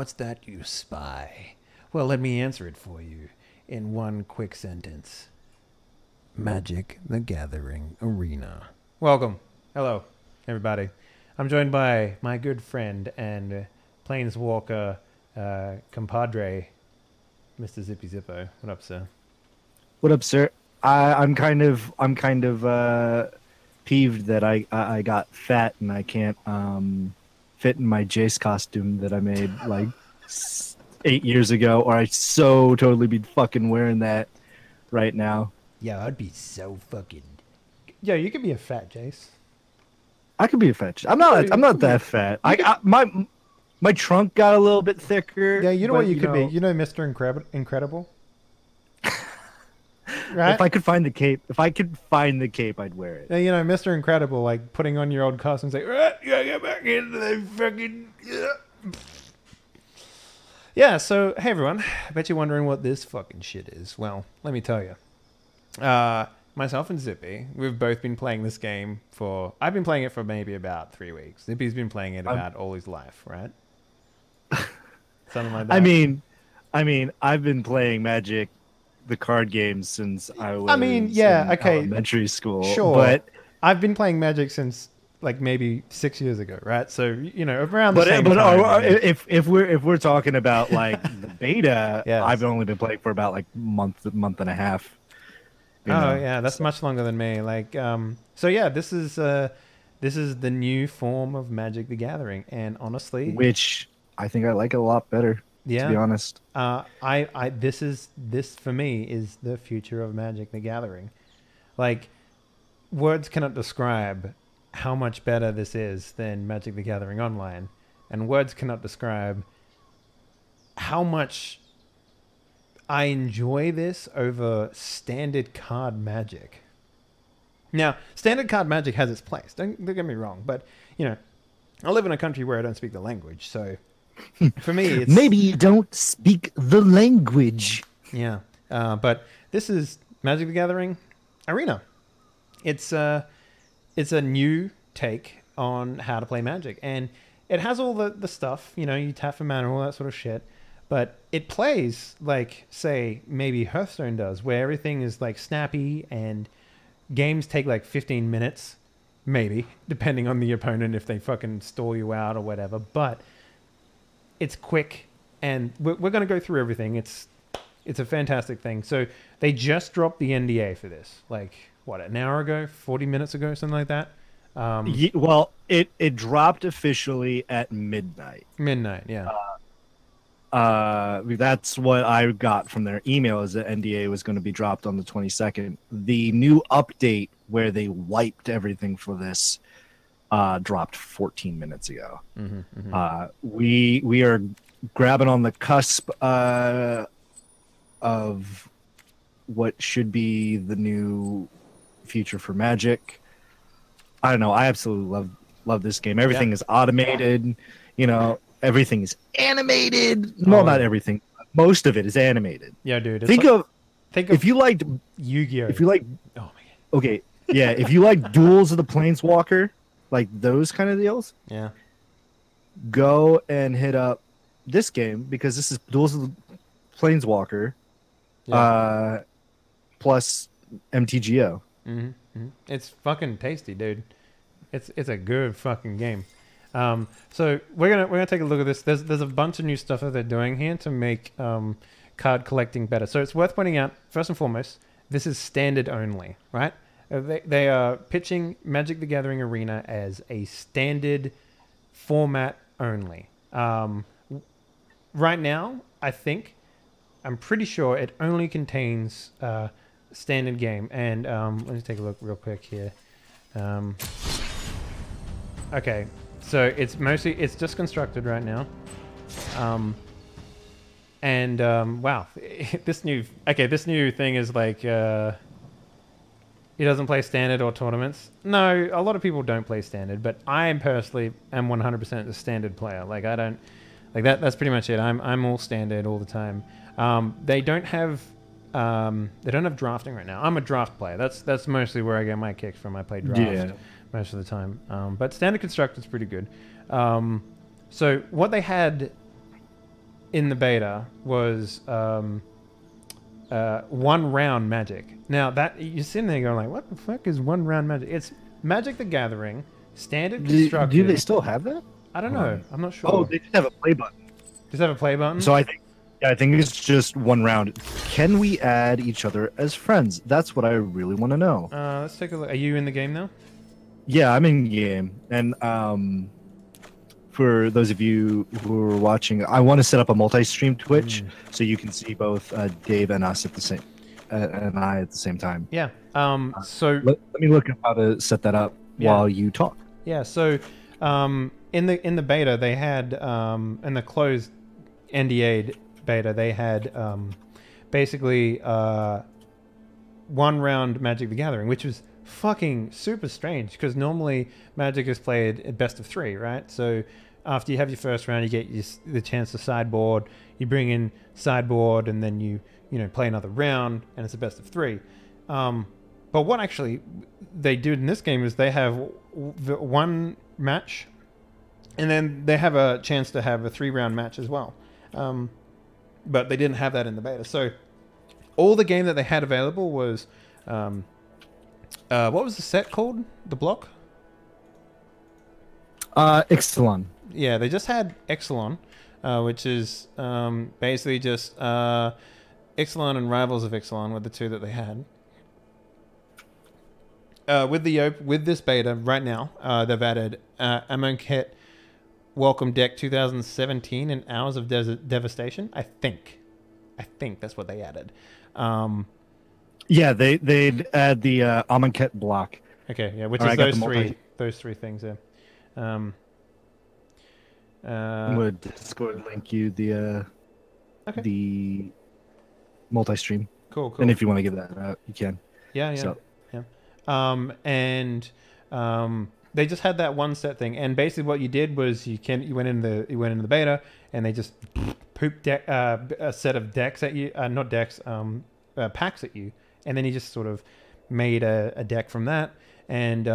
what's that you spy? Well, let me answer it for you in one quick sentence. Magic the Gathering Arena. Welcome. Hello, everybody. I'm joined by my good friend and planeswalker compadre, Mr. Zippy Zippo. What up, sir? What up, sir? I'm kind of peeved that I got fat and I can't fit in my Jace costume that I made like 8 years ago, or I'd so totally be fucking wearing that right now. Yeah, I'd be so fucking. Yeah, you could be a fat Jace. I could be a fat. I'm not that fat. My trunk got a little bit thicker. Yeah, you know what you could be. You know, Mr. Incredible. Right? If I could find the cape, I'd wear it. Yeah, you know, Mr. Incredible, like putting on your old costume and say, right, you gotta get back into the fucking. Yeah, so, hey everyone. I bet you're wondering what this fucking shit is. Well, let me tell you. Myself and Zippy, we've both been playing this game for. I've been playing it for maybe about 3 weeks. Zippy's been playing it about all his life, right? Something like that. I mean, I've been playing Magic, the card game, since I was. In elementary school. Sure, but I've been playing Magic since like maybe 6 years ago, right? So you know, around the same time. But if we're talking about like the beta, yes. I've only been playing for about like month and a half. Yeah, that's much longer than me. Like, so yeah, this is the new form of Magic the Gathering, and honestly, which I think I like it a lot better. Yeah, to be honest, this for me is the future of Magic the Gathering. Like, words cannot describe how much better this is than Magic the Gathering Online, and words cannot describe how much I enjoy this over standard card Magic. Now, standard card Magic has its place. Don't get me wrong, but you know, I live in a country where I don't speak the language, so for me, it's... maybe you don't speak the language. Yeah, but this is Magic the Gathering Arena. It's a new take on how to play Magic, and it has all the stuff. You know, you tap for mana, all that sort of shit. But it plays like, say, maybe Hearthstone does, where everything is like snappy and games take like 15 minutes, maybe, depending on the opponent if they fucking stall you out or whatever. But it's quick, and we're going to go through everything. It's a fantastic thing. So they just dropped the NDA for this, like, what, an hour ago, 40 minutes ago, something like that? Well, it dropped officially at midnight. Midnight, yeah. That's what I got from their email, is that NDA was going to be dropped on the 22nd. The new update where they wiped everything for this dropped 14 minutes ago. Mm-hmm, mm-hmm. We are grabbing on the cusp of what should be the new future for Magic. I don't know. I absolutely love this game. Everything is automated. You know, everything is animated. No, not everything. Most of it is animated. Yeah, dude. Think of if you liked Yu-Gi-Oh. If you like, oh my god. Okay, yeah. If you like Duels of the Planeswalker, like those kind of deals, yeah, go and hit up this game, because this is Duels of the Planeswalker, plus MTGO. Mm-hmm, mm-hmm. It's fucking tasty, dude. It's a good fucking game. So we're gonna take a look at this. There's a bunch of new stuff that they're doing here to make card collecting better. So it's worth pointing out, first and foremost, this is standard only, right? They are pitching Magic the Gathering Arena as a standard format only. Right now, I'm pretty sure it only contains standard game. And let me take a look real quick here. Okay. So it's just constructed right now. Wow, this new thing is like, he doesn't play standard or tournaments. No, a lot of people don't play standard, but I personally am 100% a standard player. Like, I don't, like that's pretty much it. I'm all standard all the time. They don't have drafting right now. I'm a draft player. That's mostly where I get my kicks from. I play draft most of the time. But standard constructed is pretty good. So what they had in the beta was 1 round Magic. Now that you're sitting there going like, what the fuck is 1 round Magic? It's Magic the Gathering, standard constructed. Do they still have that? I don't know. I'm not sure. Oh, they just have a play button. Does it have a play button? So I think it's just 1 round. Can we add each other as friends? That's what I really want to know. Let's take a look. Are you in the game now? Yeah, I'm in game, and for those of you who are watching, I want to set up a multi-stream Twitch so you can see both Dave and us at the same, and I at the same time. Yeah. So let me look up how to set that up while you talk. Yeah. So in the beta they had in the closed NDA beta they had basically 1 round Magic the Gathering, which was fucking super strange because normally Magic is played at best of 3, right? So after you have your first round, you get the chance to sideboard. You bring in sideboard, and then you play another round, and it's a best of 3. But what actually they do in this game is they have one match, and then they have a chance to have a 3-round match as well. But they didn't have that in the beta. So all the game that they had available was what was the set called? The block? Ixalan. Yeah, they just had Ixalan, which is basically just Ixalan and Rivals of Ixalan were the two that they had. With this beta right now, they've added Amonkhet Welcome Deck 2017 and Hours of Devastation. I think that's what they added. Yeah, they'd add the Amonkhet block. Okay, yeah, which is those three things. Yeah. I'm gonna Discord link you the multi-stream. Cool. And if you want to give that out, you can. Yeah. They just had that one set thing, and basically what you did was you went in the beta, and they just pooped a set of decks at you, not decks, packs at you, and then you just sort of made a deck from that. And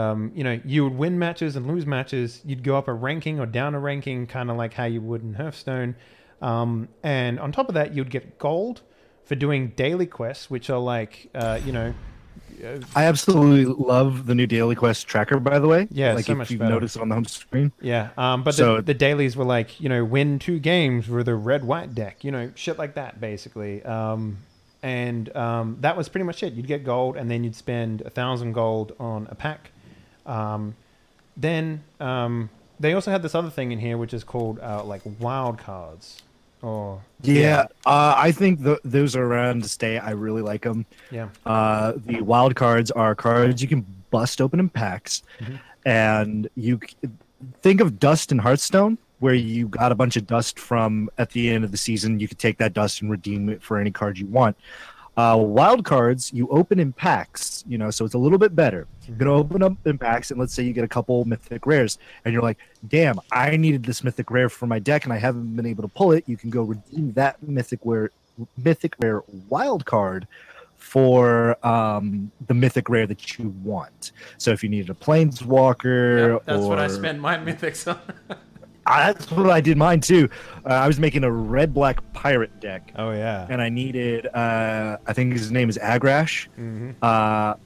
you would win matches and lose matches. You'd go up a ranking or down a ranking, kind of like how you would in Hearthstone. And on top of that, you'd get gold for doing daily quests, which are like, I absolutely love the new daily quest tracker, by the way. Yeah, like so if much you've better. noticed on the home screen. Yeah, but the dailies were like, win 2 games with a red-white deck, shit like that, basically. And that was pretty much it. You'd get gold, and then you'd spend 1,000 gold on a pack. Then they also had this other thing in here, which is called like wild cards. I think those are around to stay. I really like them. Yeah. The wild cards are cards you can bust open in packs, and you think of Dust in Hearthstone, where you got a bunch of dust from at the end of the season. You could take that dust and redeem it for any card you want. Wild cards you open in packs, so it's a little bit better. You're gonna open up in packs, and let's say you get a couple mythic rares, and you're like, "Damn, I needed this mythic rare for my deck, and I haven't been able to pull it." You can go redeem that mythic rare wild card for the mythic rare that you want. So if you needed a planeswalker, that's what I spent my mythics on. That's what I did mine too. I was making a red-black pirate deck. Oh yeah. And I needed, I think his name is Agrash,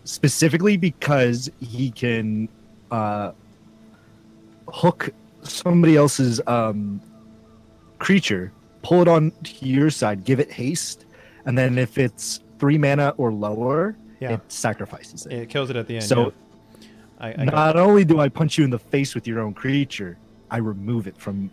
specifically because he can hook somebody else's creature, pull it on to your side, give it haste, and then if it's 3 mana or lower, it sacrifices it. It kills it at the end. So not only do I punch you in the face with your own creature, I remove it from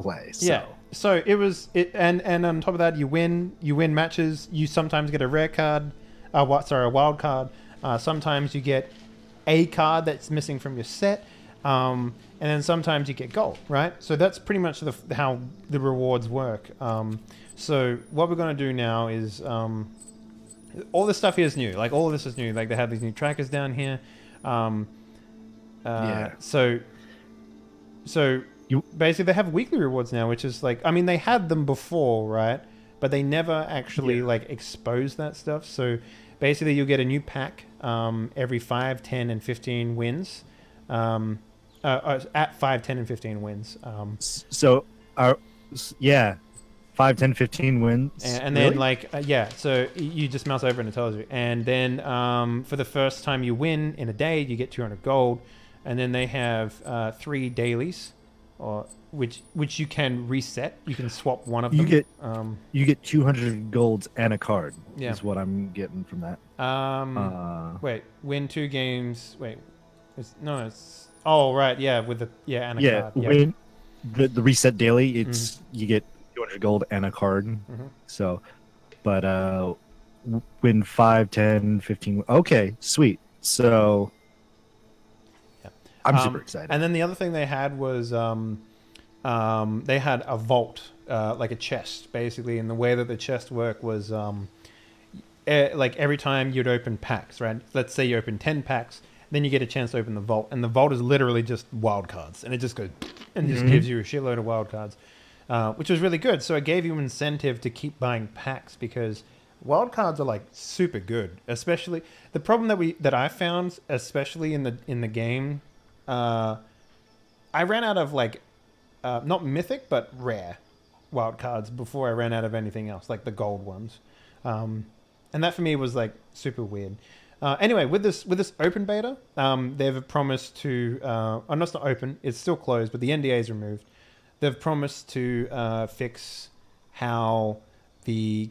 play. So. Yeah. So it was and on top of that, you win matches. You sometimes get a rare card, a wild card. Sometimes you get a card that's missing from your set, and then sometimes you get gold. Right. So that's pretty much how the rewards work. So what we're going to do now is all this stuff here is new. Like all of this is new. Like they have these new trackers down here. So basically they have weekly rewards now, which is like, I mean, they had them before, right? But they never actually like exposed that stuff. So basically you'll get a new pack every 5, 10, and 15 wins. At 5, 10, and 15 wins. 5, 5, 10, 15 wins. And then yeah, so you just mouse over and it tells you. And then for the first time you win in a day, you get 200 gold. And then they have 3 dailies, or which you can reset. You can swap one of them. You get 200 golds and a card. Yeah. Is what I'm getting from that. Wait, win 2 games. Wait, it's oh right, yeah, with the and a card. Win the reset daily. It's you get 200 gold and a card. So, but win 5, 10, 15. Okay, sweet. So. I'm super excited. And then the other thing they had was they had a vault, like a chest, basically. And the way that the chest worked was like every time you'd open packs, right? Let's say you open 10 packs, then you get a chance to open the vault. And the vault is literally just wild cards. And it just goes and just gives you a shitload of wild cards, which was really good. So it gave you incentive to keep buying packs because wild cards are like super good. Especially the problem that I found, especially in the game. I ran out of like, not mythic, but rare wild cards before I ran out of anything else, like the gold ones. And that for me was like super weird. Anyway, with this open beta, they've promised to, oh, no, it's not open, it's still closed, but the NDA is removed. They've promised to fix how the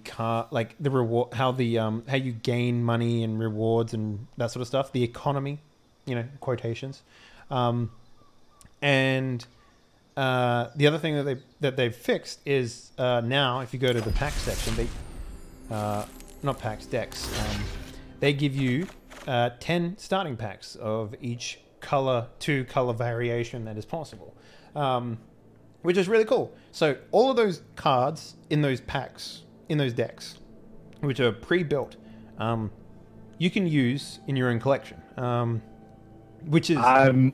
reward, how you gain money and rewards and that sort of stuff, the economy, quotations. And the other thing that they've fixed is now if you go to the pack section, not packs, decks, they give you 10 starting packs of each two color variation that is possible, which is really cool. So all of those cards in those packs, in those decks, which are pre-built, you can use in your own collection. Which is I'm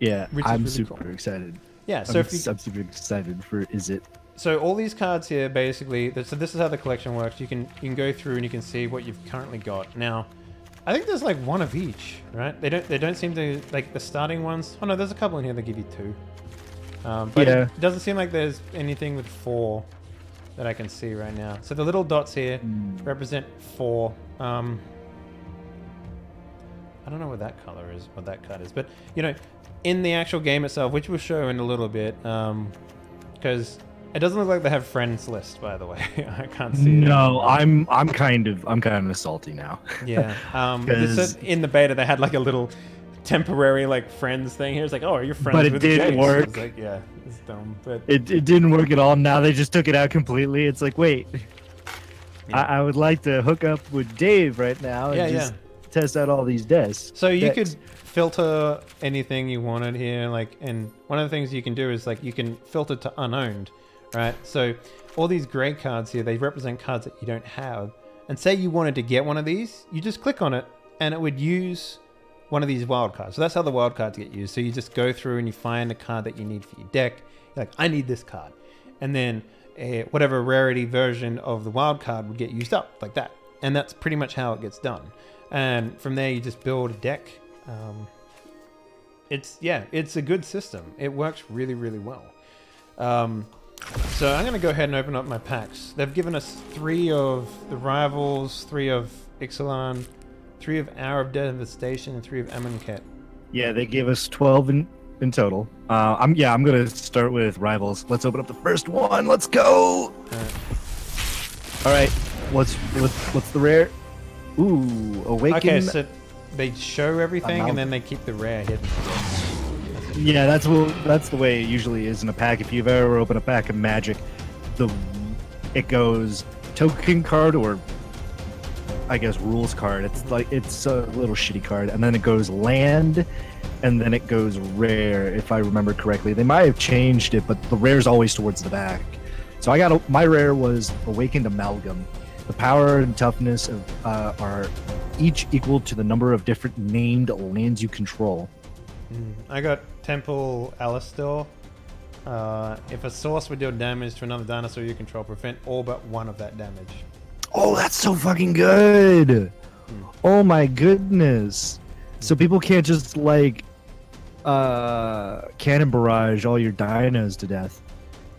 really super cool. excited. Yeah, so I'm super excited for So all these cards here, basically, so this is how the collection works. You can go through and you can see what you've currently got. Now, I think there's like 1 of each, right? They don't seem to like the starting ones. Oh no, there's a couple in here that give you 2. But it doesn't seem like there's anything with 4 that I can see right now. So the little dots here represent 4. I don't know what that color is, what that card is, but in the actual game itself, which we'll show in a little bit, because it doesn't look like they have friends list, by the way. I can't see. No, I'm kind of salty now. Yeah, in the beta they had like a little temporary like friends thing here. It's like, oh, are you friends? But it with didn't Jace? work. It's like, yeah, it's dumb, but it didn't work at all. Now they just took it out completely. It's like, wait, I would like to hook up with Dave right now and just test out all these decks. So you could filter anything you wanted here, and one of the things you can do is you can filter to unowned, right? So all these gray cards here, they represent cards that you don't have. And say you wanted to get one of these, you just click on it and it would use one of these wild cards. So that's how the wild cards get used. So you just go through and you find the card that you need for your deck. You're like, I need this card. And then whatever rarity version of the wild card would get used up like that. And that's pretty much how it gets done. And from there, you just build a deck. It's a good system. It works really, really well. So I'm going to go ahead and open up my packs. They've given us 3 of the Rivals, 3 of Ixalan, 3 of Hour of Devastation, and 3 of Amonkhet. Yeah, they gave us 12 in total. I'm going to start with Rivals. Let's open up the first one. Let's go. All right. What's the rare? Ooh, Awaken. Okay, so they show everything and then they keep the rare hidden. Yeah, that's the way it usually is in a pack. If you've ever opened a pack of Magic, it goes token card or I guess rules card. It's a little shitty card, and then it goes land, and then it goes rare. If I remember correctly, they might have changed it, but the rare is always towards the back. So my rare was Awakened Amalgam. The power and toughness are each equal to the number of different named lands you control. I got Temple Alistor. If a source would deal damage to another dinosaur you control, prevent all but one of that damage. Oh, that's so fucking good! Oh my goodness! So people can't just cannon barrage all your dinos to death.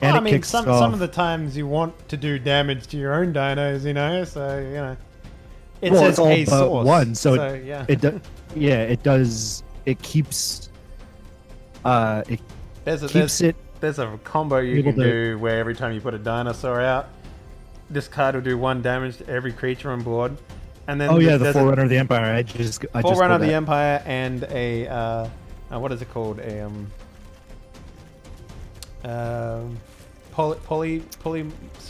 And I it mean, kicks some off. of the times you want to do damage to your own dinos, you know. So you know, it Well, says it's all a but source. one, so yeah, yeah, it does. It keeps. It keeps it. there's a combo you able can to- do where every time you put a dinosaur out, this card will do 1 damage to every creature on board, and then Oh yeah, the there's a Forerunner of the Empire. I just Forerunner of pulled the that. Empire and a what is it called? Polysaur.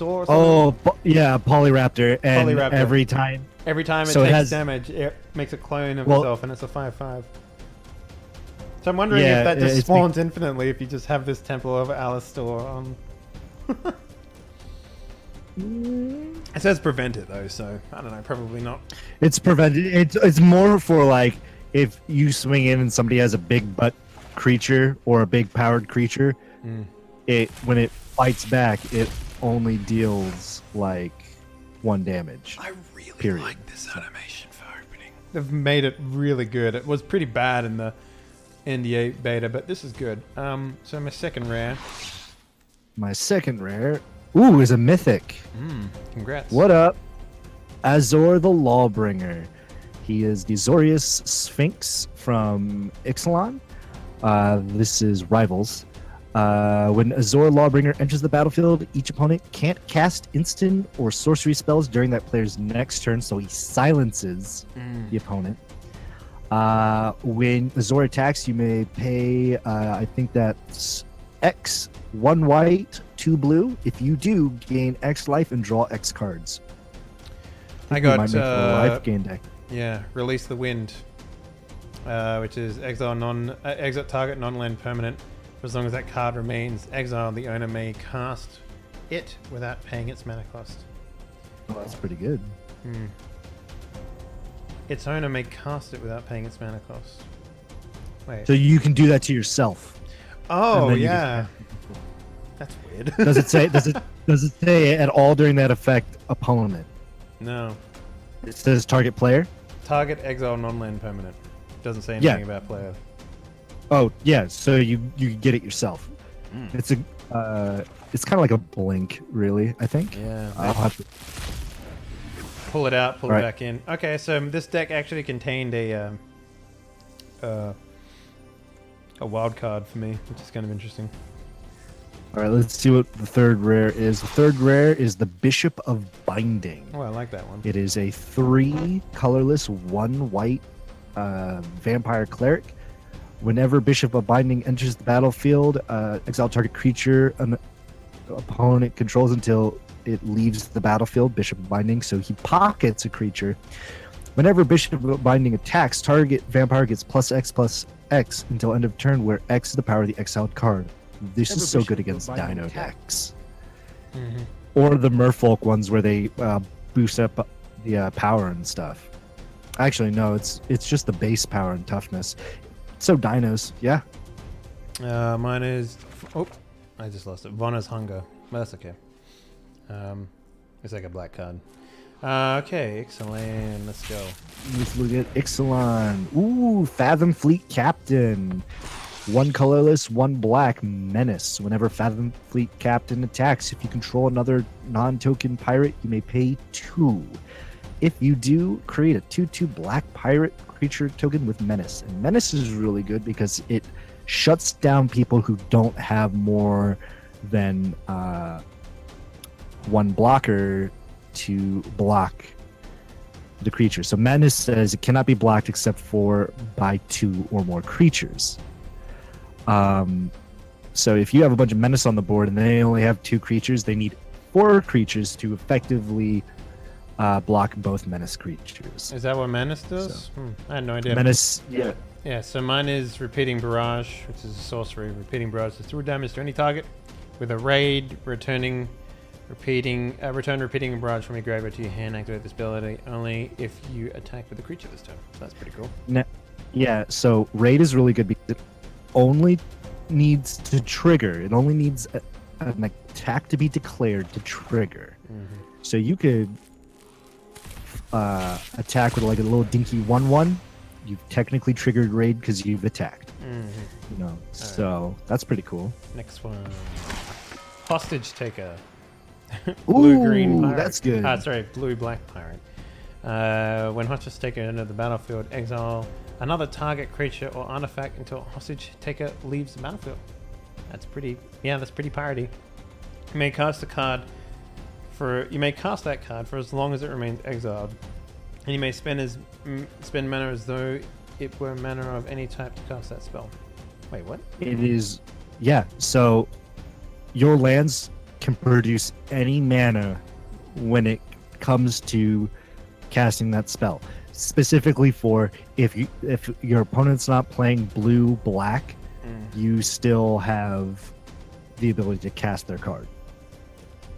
Or something? Oh yeah, Polyraptor, and Polyraptor. every time. Every time it So it takes has- damage, it makes a clone of Well- itself, and it's a 5/5. So I'm wondering Yeah, if that just it's spawns infinitely if you just have this Temple of Alastor on. It says prevent it though, so I don't know, probably not. It's prevented. It's more for like if you swing in and somebody has a big butt creature or a big powered creature, it when it fights back, it only deals like 1 damage. I really Period. like this animation for opening. They've made it really good. It was pretty bad in the NDA beta, but this is good. So my second rare. My second rare, is a mythic. Congrats. What up? Azor the Lawbringer. He is the Zorius Sphinx from Ixalan. This is Rivals. When Azor Lawbringer enters the battlefield, each opponent can't cast instant or sorcery spells during that player's next turn, so he silences the opponent. When Azor attacks, you may pay, I think that's X, 1 white, 2 blue. If you do, gain X life and draw X cards. I You got might make a life gain deck. yeah, Release the Wind, which is exile target non-land permanent. For as long as that card remains exiled, the owner may cast it without paying its mana cost. Well, that's pretty good. Its owner may cast it without paying its mana cost. Wait. So you can do that to yourself. Oh and then you yeah, that's weird. Does it say? Does it say at all during that effect opponent? No. It says target player. Target exile non-land permanent. Doesn't say Yeah. anything about player. Oh yeah, so you get it yourself. It's it's kind of like a blink, really. I think. Yeah. I'll have to. Pull it out, pull Right. it back in. Okay, so this deck actually contained a wild card for me, which is kind of interesting. All right, let's see what the third rare is. The third rare is the Bishop of Binding. Oh, I like that one. It is a 3 colorless, 1 white vampire cleric. Whenever Bishop of Binding enters the battlefield, exile target creature an opponent controls until it leaves the battlefield. Bishop of Binding, so he pockets a creature. Whenever Bishop of Binding attacks, target vampire gets +X until end of turn, where X is the power of the exiled card. This is so good against Dino decks. Or the Merfolk ones where they boost up the power and stuff. Actually, no, it's just the base power and toughness. So dinos, yeah. Mine is... Oh, I just lost it. Vonna's Hunger. Well, that's okay. It's like a black card. Okay, excellent. Let's go. Let's look at Ixalan. Ooh, Fathom Fleet Captain. 1 colorless, 1 black menace. Whenever Fathom Fleet Captain attacks, if you control another non-token pirate, you may pay 2. If you do, create a 2/2 black pirate creature token with menace. And menace is really good because it shuts down people who don't have more than 1 blocker to block the creature. So menace says it cannot be blocked except for by 2 or more creatures. So if you have a bunch of menace on the board and they only have 2 creatures, they need 4 creatures to effectively block both menace creatures. Is that what Menace does? I had no idea. Menace, yeah. Yeah, so mine is Repeating Barrage, which is a sorcery. Repeating Barrage does 3 damage to any target with a raid, return Repeating Barrage from your graveyard to your hand. Activate this ability only if you attack with a creature this turn. So that's pretty cool. Yeah, so raid is really good because it only needs to trigger. It only needs an attack to be declared to trigger. So you could attack with like a little dinky 1/1. You've technically triggered raid because you've attacked. You know, so that's pretty cool. Next one. Hostage Taker. Blue-green Ooh, pirate. that's good. Sorry, blue-black pirate. When Hostage Taker entered the battlefield, exile another target creature or artifact until Hostage Taker leaves the battlefield. That's pretty. Yeah, that's pretty piratey. You may cast a card you may cast that card for as long as it remains exiled, and you may spend mana as though it were mana of any type to cast that spell. Wait, what? It is, yeah. So your lands can produce any mana when it comes to casting that spell. Specifically for if your opponent's not playing blue black, you still have the ability to cast their card.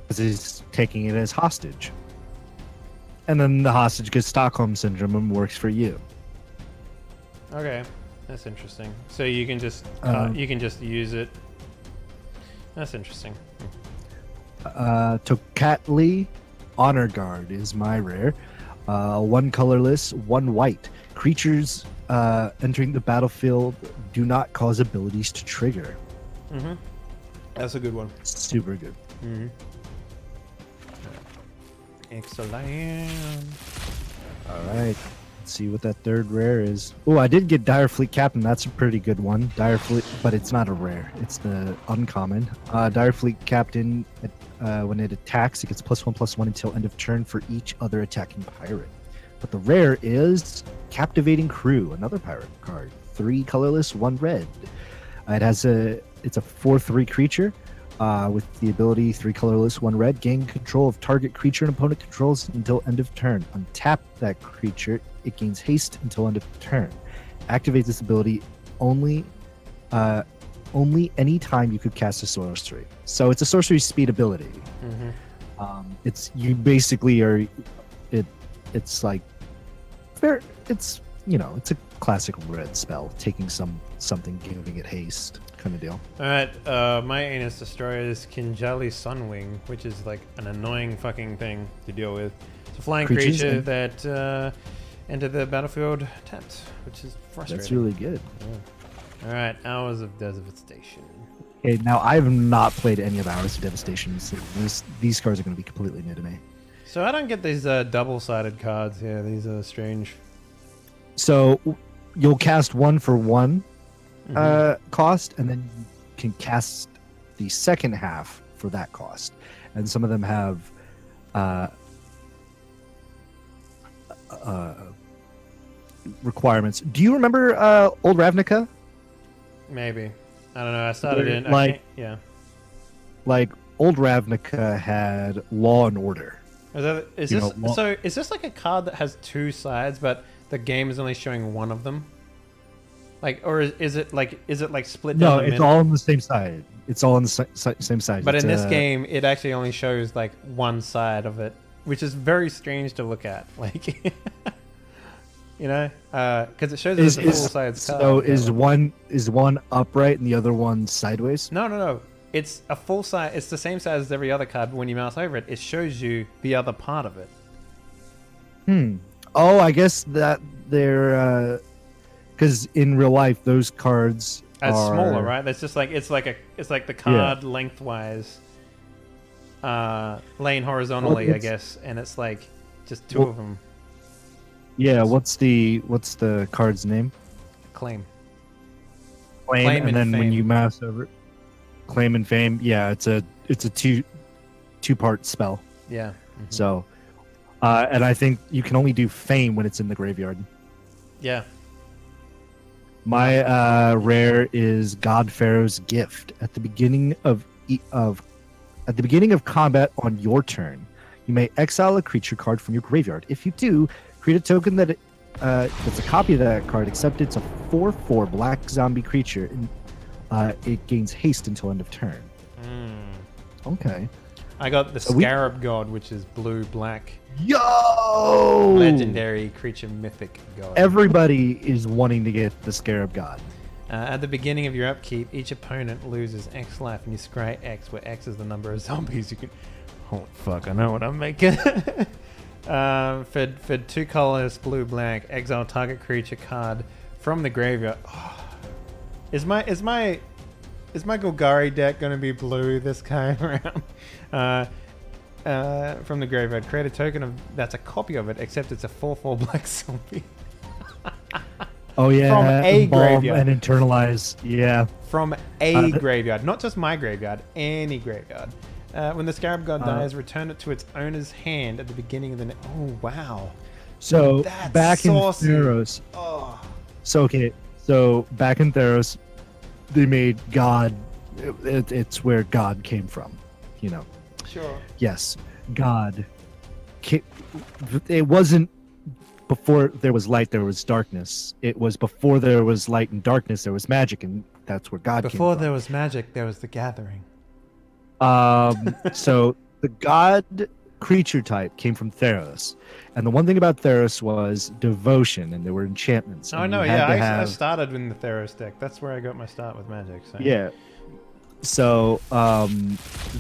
Because he's taking it as hostage. And then the hostage gets Stockholm Syndrome and works for you. Okay, that's interesting. So you can just use it. That's interesting. Tocatli Honor Guard is my rare. One colorless, one white. Creatures entering the battlefield do not cause abilities to trigger. Mm-hmm. That's a good one. Super good. Mm-hmm. Excellent. All right. Let's see what that third rare is. Oh, I did get Dire Fleet Captain. That's a pretty good one. Dire Fleet, but it's not a rare. It's the uncommon. Dire Fleet Captain, when it attacks, it gets +1/+1 until end of turn for each other attacking pirate. But the rare is Captivating Crew, another pirate card. 3 colorless, 1 red. It's a 4/3 creature. With the ability 3 colorless, 1 red, gain control of target creature and opponent controls until end of turn. Untap that creature, it gains haste until end of turn. Activate this ability only any time you could cast a sorcery. So it's a sorcery speed ability. Mm-hmm. It's you basically are it's like it's it's a classic red spell, taking something, giving it haste kind of deal. Alright, my Anus Destroyer is Kinjali Sunwing, which is like an annoying fucking thing to deal with. It's a flying creature that entered the battlefield tapped, which is frustrating. That's really good. Yeah. Alright, Hours of Devastation. Okay, now I have not played any of Hours of Devastation, so these cards are going to be completely new to me. So I don't get these double-sided cards here. These are strange. So you'll cast 1 for 1 cost, and then you can cast the second half for that cost. And some of them have requirements. Do you remember Old Ravnica? Maybe. I don't know. I started in yeah. Like Old Ravnica had Law and Order. Is this like a card that has 2 sides, but the game is only showing one of them? Like, or is it like split down? No, the it's middle? all on the same side. It's all on the same side. But in this game, it actually only shows like one side of it, which is very strange to look at. Like, because it shows it as a full size card. So is one upright and the other one sideways? No. It's a full size. It's the same size as every other card, but when you mouse over it, it shows you the other part of it. Oh, I guess that they're because in real life those cards are smaller, right? That's just like it's like the card lengthwise, laying horizontally, I guess, and it's like just 2 of them. Yeah, what's the card's name? Claim, and then when you mouse over it, Claim and Fame. Yeah, it's a two-part spell. Yeah. Mm-hmm. So, and I think you can only do Fame when it's in the graveyard. Yeah. My rare is God Pharaoh's Gift. At the beginning of combat on your turn, you may exile a creature card from your graveyard. If you do, create a token that's a copy of that card, except it's a 4/4 black zombie creature, and it gains haste until end of turn. Okay. I got the Scarab God, which is blue-black. Yo! Legendary creature mythic god. Everybody is wanting to get the Scarab God. At the beginning of your upkeep, each opponent loses X life, and you scry X, where X is the number of zombies you can... Holy fuck, I know what I'm making. For 2 colors, blue-black, exile target creature card from the graveyard. Oh. Is my Is my Golgari deck going to be blue this time around? From the graveyard, create a token of that's a copy of it, except it's a 4/4 black zombie. Oh yeah, From a Embalm graveyard. and internalize. Yeah. From a graveyard, not just my graveyard, any graveyard. When the Scarab God dies, return it to its owner's hand at the beginning of the. Oh wow! So That's back saucy. in Theros. Oh. So okay, so back in Theros, they made God. It's where God came from, you know. Sure. Yes, God. It wasn't before there was light, there was darkness. It was before there was light and darkness, there was magic, and that's where God Before came from. there was magic, there was the gathering. So the God creature type came from Theros, and the one thing about Theros was devotion, and there were enchantments. Oh and no, you had yeah, to I have- started in the Theros deck. That's where I got my start with magic. So. Yeah. So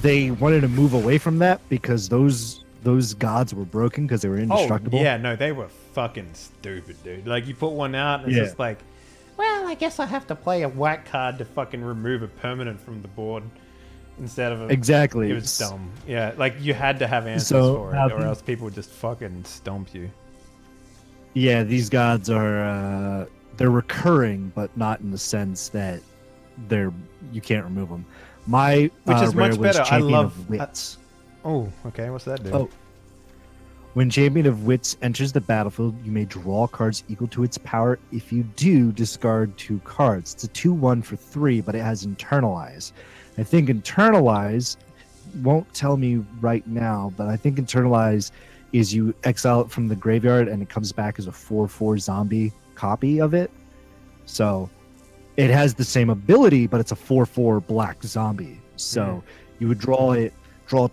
they wanted to move away from that because those gods were broken because they were indestructible. Oh, yeah, no, they were fucking stupid, dude. Like, you put one out, and it's Yeah. just like, well, I guess I have to play a white card to fucking remove a permanent from the board instead of a... Exactly. It was dumb. Yeah, like, you had to have answers So, for it, or else people would just fucking stomp you. Yeah, these gods are they're recurring, but not in the sense that you can't remove them. My Which is rare much was better. I Champion love... of Wits. Oh, okay, what's that do? Oh. When Champion of Wits enters the battlefield, you may draw cards equal to its power. If you do, discard 2 cards. It's a 2/1 for 3, but it has Internalize. I think Internalize won't tell me right now, but I think Internalize is you exile it from the graveyard and it comes back as a 4/4 zombie copy of it. So it has the same ability, but it's a 4/4 black zombie. So you would draw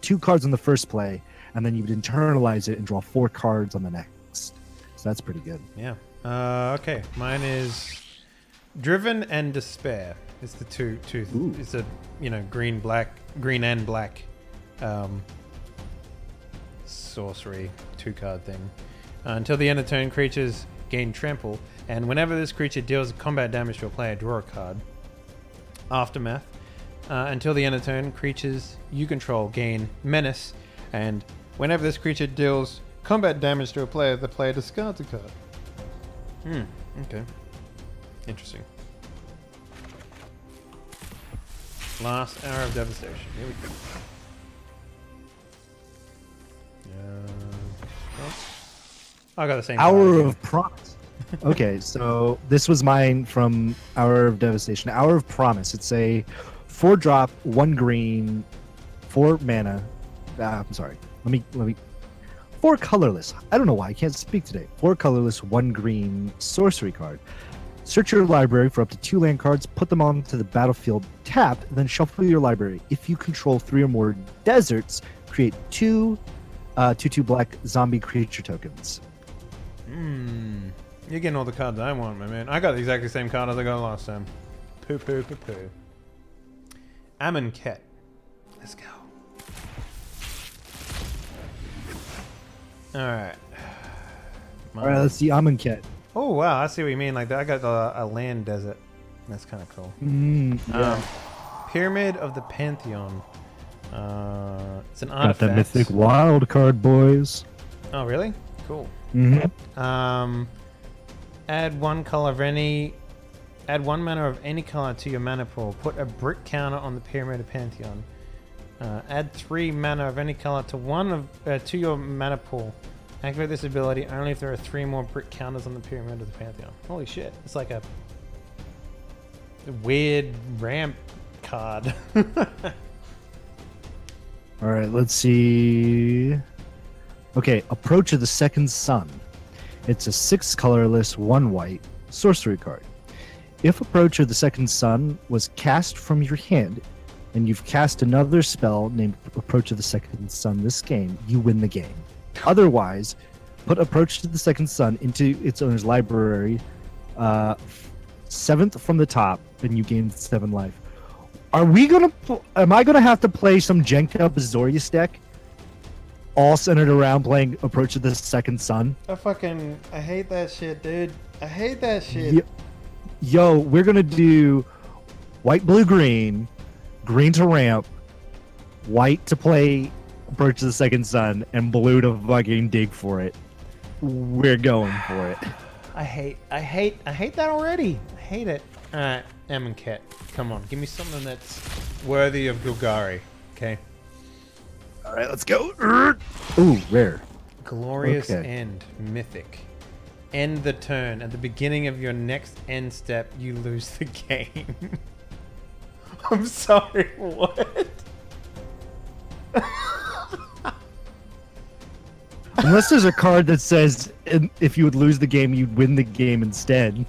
2 cards on the first play, and then you would internalize it and draw 4 cards on the next. So that's pretty good. Yeah. Okay, mine is Driven and Despair. It's the two. Ooh. It's a green and black sorcery 2-card thing. Until the end of turn, creatures gain trample, and whenever this creature deals combat damage to a player, draw a card. Aftermath. Until the end of turn, creatures you control gain menace, and whenever this creature deals combat damage to a player, the player discards a card. Okay. Interesting. Last Hour of Devastation. Here we go. I got the same. Hour of Promise. Okay, so this was mine from Hour of Devastation. Hour of Promise. It's a 4-drop, 1 green, 4 mana. I'm sorry. Let me. 4 colorless. I don't know why I can't speak today. 4 colorless, 1 green sorcery card. Search your library for up to 2 land cards, put them onto the battlefield tapped, then shuffle your library. If you control 3 or more deserts, create 2 black zombie creature tokens. You're getting all the cards I want, my man. I got the exactly same card as I got last time. Poo. Amonkhet. Let's go. Alright. Alright, let's see Amonkhet. Oh, wow. I see what you mean. Like, I got a land desert. That's kind of cool. Yeah. Pyramid of the Pantheon. It's an Got artifact. the mythic wild card, boys. Oh, really? Cool. Mm-hmm. Add 1 color of any... Add 1 mana of any color to your mana pool. Put a brick counter on the Pyramid of Pantheon. Add 3 mana of any color to your mana pool. Activate this ability only if there are 3 more brick counters on the Pyramid of the Pantheon. Holy shit. It's like a weird ramp card. Alright, let's see. Okay, Approach of the Second Sun. It's a 6 colorless, 1 white sorcery card. If Approach of the Second Sun was cast from your hand, and you've cast another spell named Approach of the Second Sun this game, you win the game. Otherwise, put Approach to the Second Sun into its owner's library, 7th from the top, and you gain 7 life. Am I gonna have to play some janked up Azorius deck? All centered around playing Approach of the Second Sun? I hate that shit, dude. I hate that shit. Yo, we're gonna do white, blue, green, green to ramp, white to play Approach of the Second Sun, and blue to fucking dig for it. We're going for it. I hate that already. I hate it. All right, Em and Ket, come on, give me something that's worthy of Golgari. Okay. All right, let's go. Ooh, rare. Glorious Okay. End, mythic. End the turn. At the beginning of your next end step, you lose the game. I'm sorry, what? Unless there's a card that says if you would lose the game, you'd win the game instead.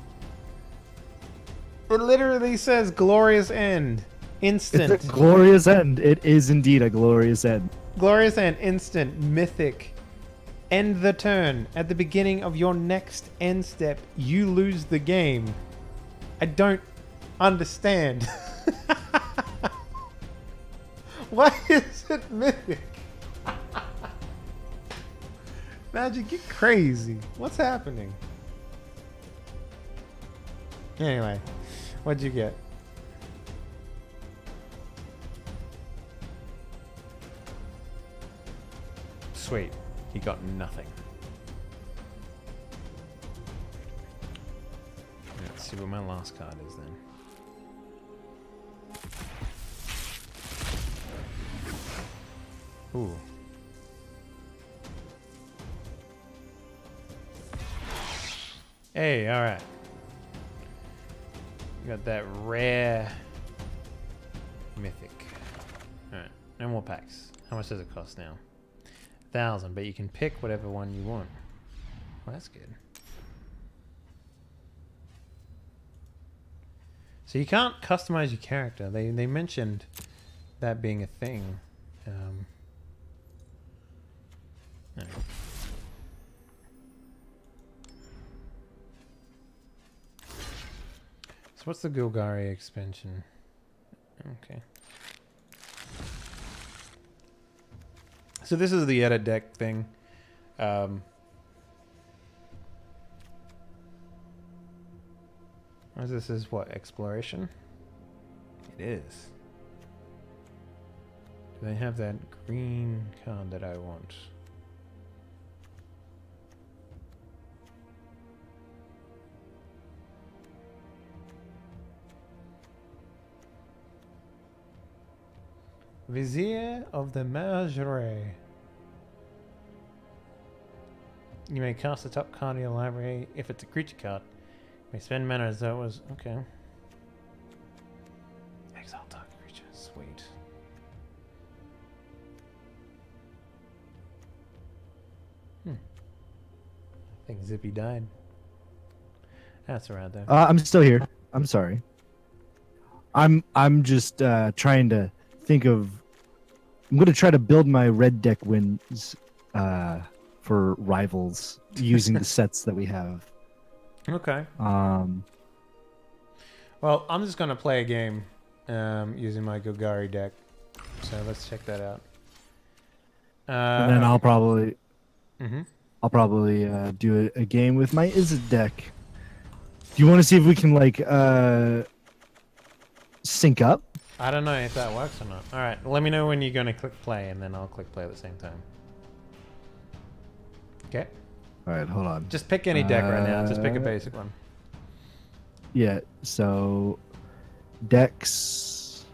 It literally says Glorious End. Instant. It's a glorious end. It is indeed a glorious end. Glorious End, instant, mythic. End the turn. At the beginning of your next end step, you lose the game. I don't understand. Why is it mythic? Magic, get crazy. What's happening? Anyway, what'd you get? Sweet. He got nothing. Let's see what my last card is then. Ooh. Hey, alright. Got that rare mythic. Alright, no more packs. How much does it cost now? 1,000, but you can pick whatever one you want. Well, that's good. So you can't customize your character. They mentioned that being a thing. Anyway. So what's the Golgari expansion? Okay. So this is the edit deck thing. This is what, exploration? It is. Do they have that green card that I want? Vizier of the Majoret. You may cast the top card of your library if it's a creature card. You may spend mana as though it was... Okay. Exile target creature. Sweet. I think Zippy died. That's alright though. I'm still here. I'm sorry. I'm just trying to think of... I'm going to try to build my red deck wins for rivals using the sets that we have. Okay. Well, I'm just going to play a game using my Golgari deck. So let's check that out. And then I'll probably... do a game with my Izzet deck. Do you want to see if we can, like, sync up? I don't know if that works or not. Alright, let me know when you're going to click play, and then I'll click play at the same time. Okay. Alright, hold on. Just pick any deck right now. Just pick a basic one. Yeah, so... Decks...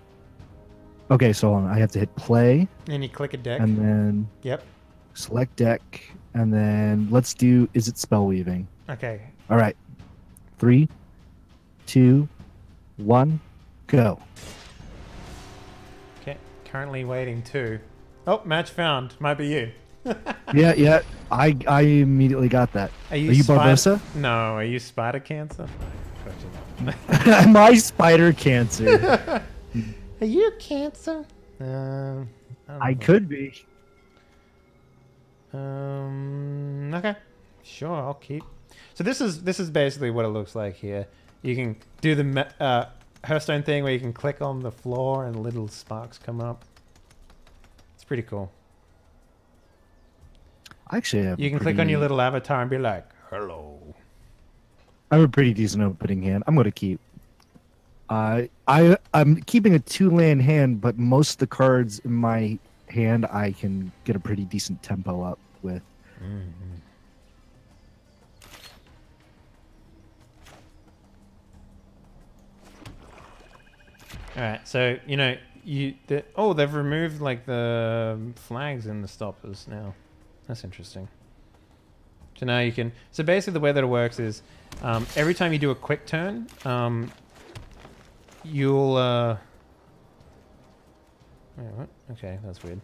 Okay, so hold on. I have to hit play. And you click a deck. And then... Yep. Select deck. And then let's do... Is it spell weaving? Okay. Alright. 3, 2, 1, go. Okay. Currently waiting to... Oh, match found. Might be you. Yeah. I immediately got that. Are you Barbosa? No, are you Spider Cancer? Am I Spider Cancer? Are you Cancer? I could be. Okay. Sure, I'll keep. So this is basically what it looks like here. You can do the Hearthstone thing where you can click on the floor and little sparks come up. It's pretty cool. Actually, you can click on your little avatar and be like, "Hello." I have a pretty decent opening hand. I'm going to keep. I'm keeping a 2-land hand, but most of the cards in my hand I can get a pretty decent tempo up with. Mm-hmm. All right, so they've removed like the flags in the stoppers now. That's interesting. So now you can. So basically, the way that it works is every time you do a quick turn, you'll. Wait, what? Okay, that's weird.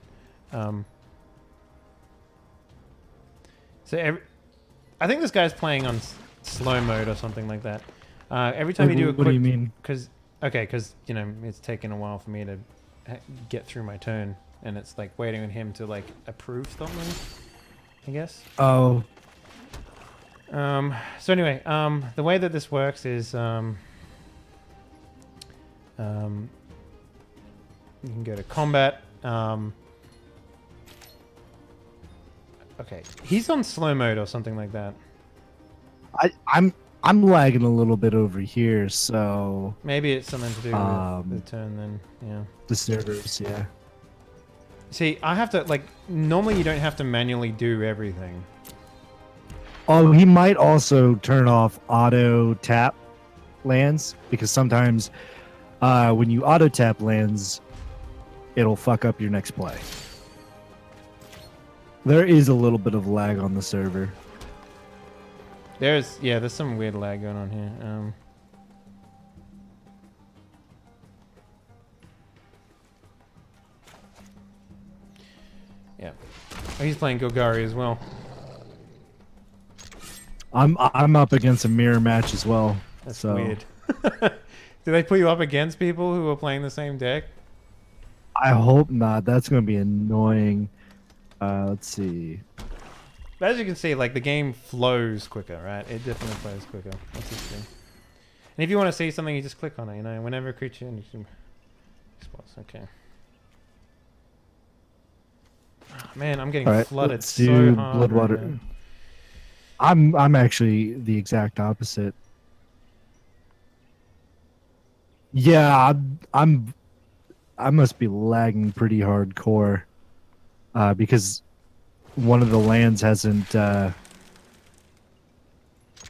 I think this guy's playing on slow mode or something like that. Every time you do a quick. What do you mean? Because it's taken a while for me to get through my turn, and it's like waiting on him to like approve something, I guess. Oh. So anyway, the way that this works is you can go to combat. Okay, he's on slow mode or something like that. I'm lagging a little bit over here, so maybe it's something to do with the turn then. Yeah. The servers, yeah. See, I have to like normally you don't have to manually do everything. Oh, he might also turn off auto tap lands because sometimes when you auto tap lands, it'll fuck up your next play. There is a little bit of lag on the server. There's some weird lag going on here. Yeah. Oh, he's playing Golgari as well. I'm up against a mirror match as well. That's weird. Do they put you up against people who are playing the same deck? I hope not. That's going to be annoying. Let's see. As you can see, like the game flows quicker, right? It definitely flows quicker. That's interesting. And if you want to see something, you just click on it. You know, whenever a creature and you can spots. Okay. Oh, man, I'm getting flooded so hard. Bloodwater. Right, I'm actually the exact opposite. Yeah, I must be lagging pretty hardcore because one of the lands hasn't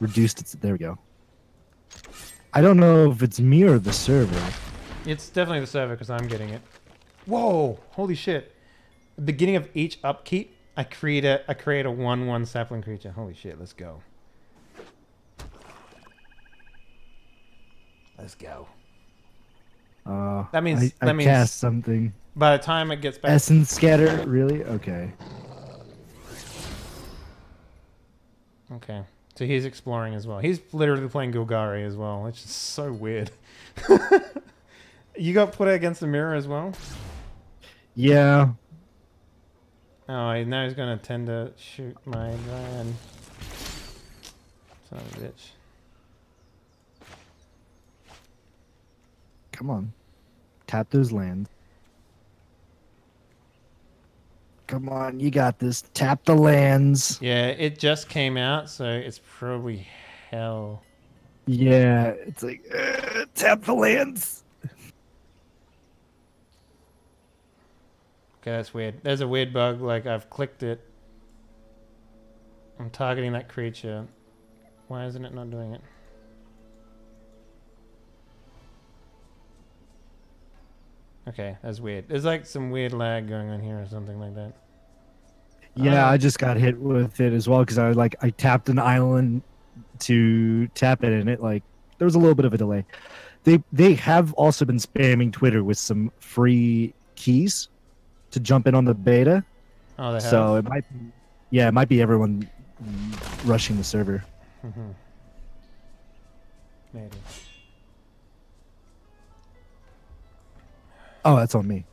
reduced its. There we go. I don't know if it's me or the server. It's definitely the server because I'm getting it. Whoa! Holy shit! At the beginning of each upkeep, I create a 1/1 sapling creature. Holy shit! Let's go. Let's go. That means I cast something. By the time it gets back, Essence Scatter, really? Okay. Okay, so he's exploring as well. He's literally playing Golgari as well, which is so weird. You got put against the mirror as well? Yeah. Oh, now he's gonna tend to shoot my land. Son of a bitch. Come on. Tap those lands. Come on, you got this. Tap the lands. Yeah, it just came out, so it's probably hell. Yeah, it's like, tap the lands. Okay, that's weird. There's a weird bug, like I've clicked it. I'm targeting that creature. Why isn't it not doing it? Okay, that's weird. There's like some weird lag going on here or something like that. Yeah, I just got hit with it as well because I tapped an island to tap it, and it like there was a little bit of a delay. They have also been spamming Twitter with some free keys to jump in on the beta. Oh, they have. So it might be everyone rushing the server. Mm-hmm. Maybe. Oh, that's on me.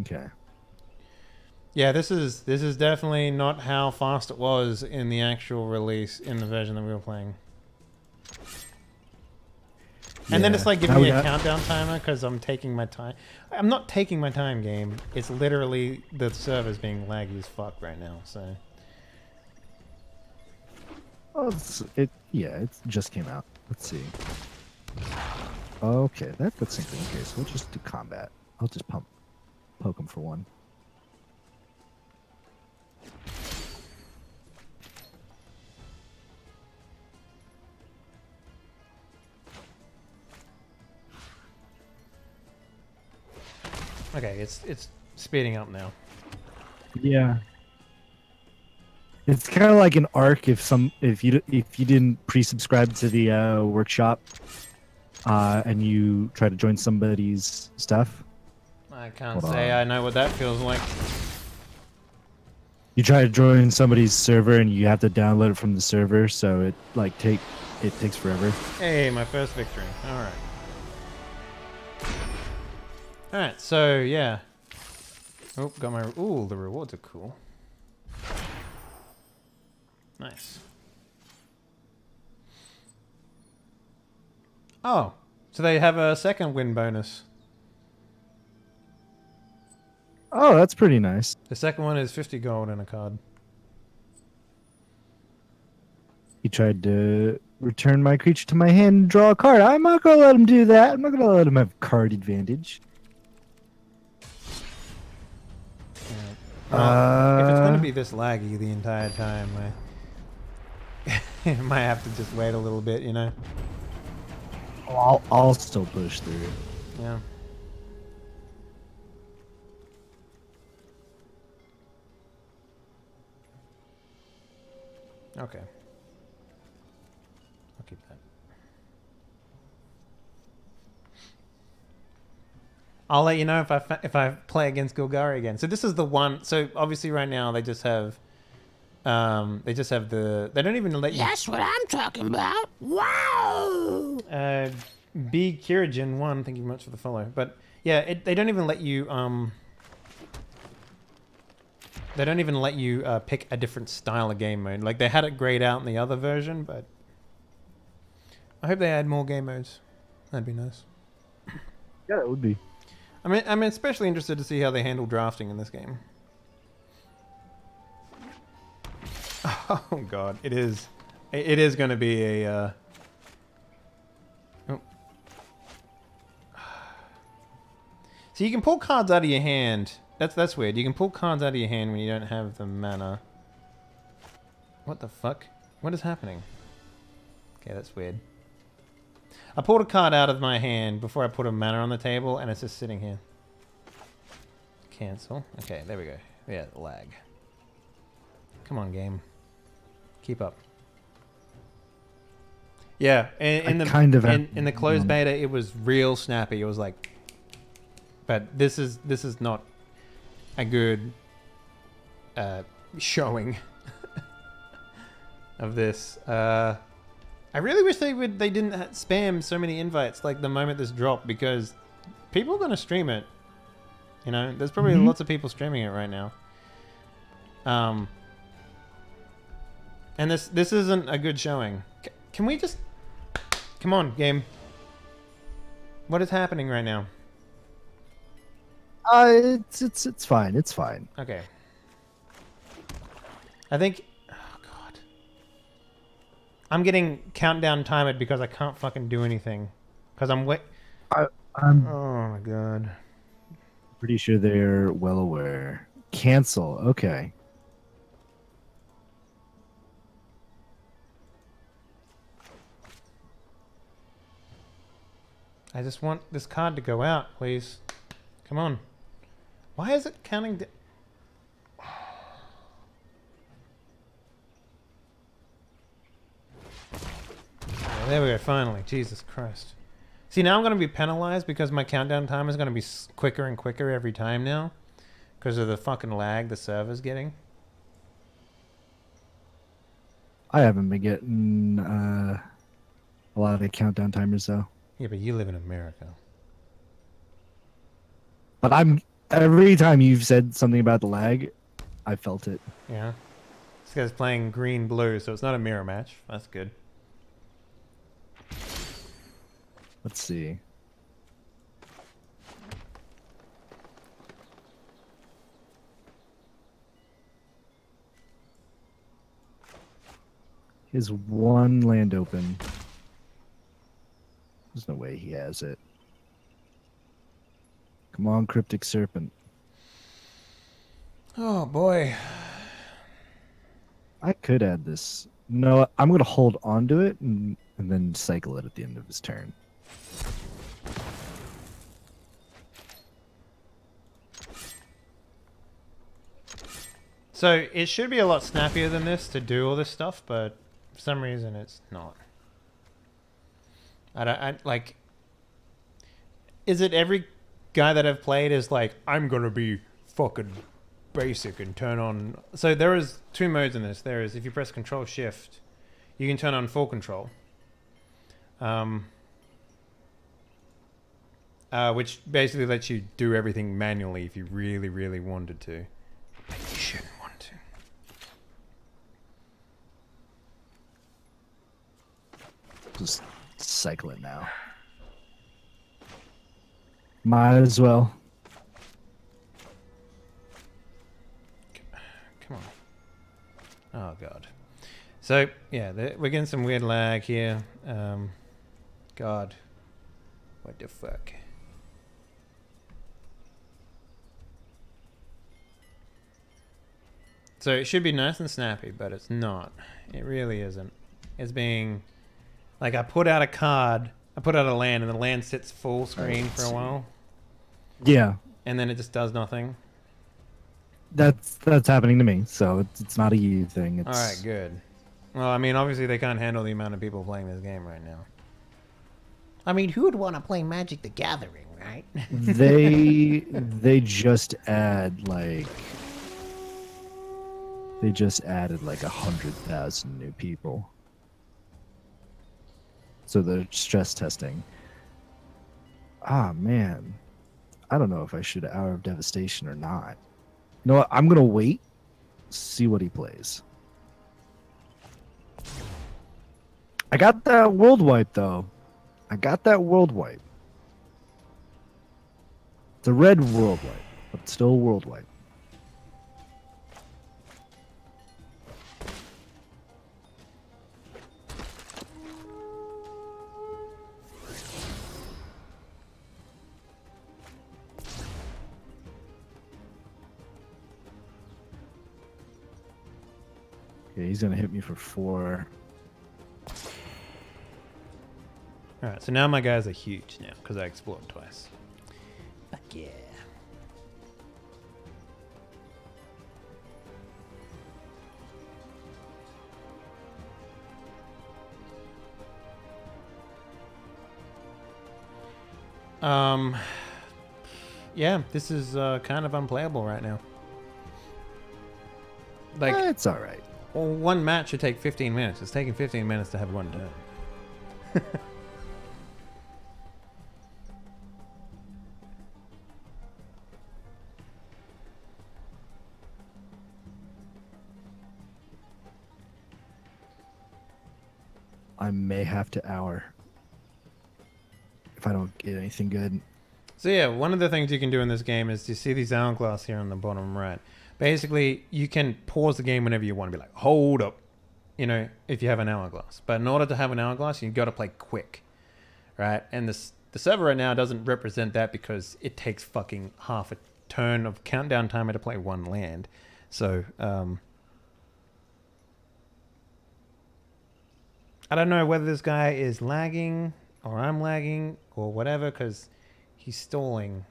Okay. Yeah, this is definitely not how fast it was in the actual release in the version that we were playing. And then it's like giving me a countdown timer because I'm taking my time. I'm not taking my time, game. It's literally the server's being laggy as fuck right now. So. Oh, yeah, it just came out. Let's see. Okay, that's something. Okay, so we'll just do combat. I'll just poke him for one. Okay, it's speeding up now. Yeah. It's kind of like an arc if you didn't pre-subscribe to the workshop and you try to join somebody's stuff. I can't say I know what that feels like. You try to join somebody's server and you have to download it from the server, so it takes forever. Hey, my first victory. All right. All right. So yeah. Oh, got my. Ooh, the rewards are cool. Nice. Oh, so they have a second win bonus. Oh, that's pretty nice. The second one is 50 gold and a card. He tried to return my creature to my hand and draw a card. I'm not going to let him do that. I'm not going to let him have card advantage. Yeah. Well, if it's going to be this laggy the entire time, I might have to just wait a little bit, you know? I'll still push through. Yeah. Okay. I'll keep that. I'll let you know if I play against Golgari again. So this is the one. So obviously right now they just have the. They don't even let you. That's what I'm talking about. Wow. B Kirigen 1. Thank you very much for the follow. But yeah, they don't even let you They don't even let you pick a different style of game mode. Like, they had it grayed out in the other version, but I hope they add more game modes. That'd be nice. Yeah, it would be. I'm especially interested to see how they handle drafting in this game. Oh god, it is going to be a. Oh. So you can pull cards out of your hand. That's weird. You can pull cards out of your hand when you don't have the mana. What the fuck? What is happening? Okay, that's weird. I pulled a card out of my hand before I put a mana on the table, and it's just sitting here. Cancel. Okay, there we go. Yeah, lag. Come on, game. Keep up. Yeah, in the closed beta, it was real snappy. It was like, but this is not a good showing of this. I really wish they didn't spam so many invites like the moment this dropped, because people are gonna stream it. You know, there's probably lots of people streaming it right now. And this isn't a good showing. Can we just come on, game? What is happening right now? It's fine. It's fine. Okay. I think. Oh god. I'm getting countdown timed because I can't fucking do anything. Because I'm I'm oh my god. pretty sure they're well aware. Cancel. Okay. I just want this card to go out, please. Come on. Why is it counting? There we go, finally. Jesus Christ. See, now I'm going to be penalized because my countdown time is going to be quicker and quicker every time now. Because of the fucking lag the server's getting. I haven't been getting a lot of the countdown timers, though. Yeah, but you live in America. But every time you've said something about the lag, I felt it. Yeah. This guy's playing green-blue, so it's not a mirror match. That's good. Let's see. He has one land open. There's no way he has it. Come on, Cryptic Serpent. Oh boy. I could add this. No, I'm going to hold on to it and then cycle it at the end of his turn. So it should be a lot snappier than this to do all this stuff, but for some reason it's not. Like, is it every guy that I've played is like, I'm gonna be fucking basic and turn on. So there is two modes in this. There is, if you press Control Shift, you can turn on full control, which basically lets you do everything manually if you really, really wanted to. But you shouldn't want to. Just cycle it now. Might as well. Come on. Oh god. So yeah, we're getting some weird lag here. God, what the fuck? So it should be nice and snappy, but it's not. It really isn't. It's being like, I put out a card, I put out a land, and the land sits full screen for a while, Yeah, and then it just does nothing. that's happening to me. So it's not a you thing. It's, All right, good. Well, I mean, obviously they can't handle the amount of people playing this game right now. I mean, who would want to play Magic the Gathering, right? they just add like they just added like 100,000 new people. So they're stress testing. Ah man, I don't know if I should Hour of Devastation or not. You know what? I'm gonna wait, see what he plays. I got that world wipe though. I got that world wipe. It's a red world wipe, but it's still a world wipe. Okay, he's gonna hit me for 4. All right, so now my guys are huge now because I explored twice. Fuck yeah. Yeah, this is kind of unplayable right now. Like, It's all right. well, one match should take 15 minutes. It's taking 15 minutes to have one turn. I may have to hour if I don't get anything good. So yeah, one of the things you can do in this game is you see these hourglass here on the bottom right. Basically, you can pause the game whenever you want to be like, hold up, you know, if you have an hourglass. But in order to have an hourglass, you've got to play quick, right? And the server right now doesn't represent that because it takes fucking half a turn of countdown timer to play one land. So, I don't know whether this guy is lagging or I'm lagging or whatever because he's stalling.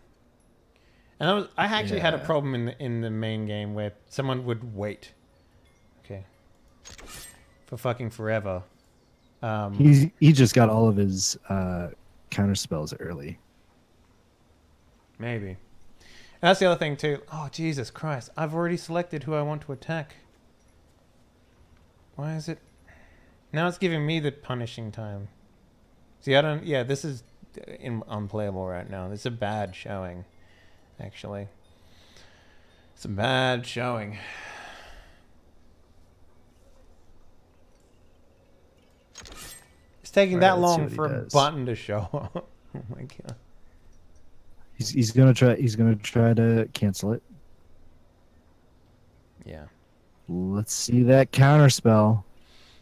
And I actually had a problem in the main game where someone would wait, okay, for fucking forever. He just got all of his counter spells early. Maybe. And that's the other thing too. Oh Jesus Christ! I've already selected who I want to attack. Why is it? Now it's giving me the punishing time. See, I don't... Yeah, this is unplayable right now. It's a bad showing, actually. It's a bad showing. It's taking that let's see long what he for a does. button to show up. Oh my god. He's gonna try to cancel it. Yeah. Let's see that counter spell.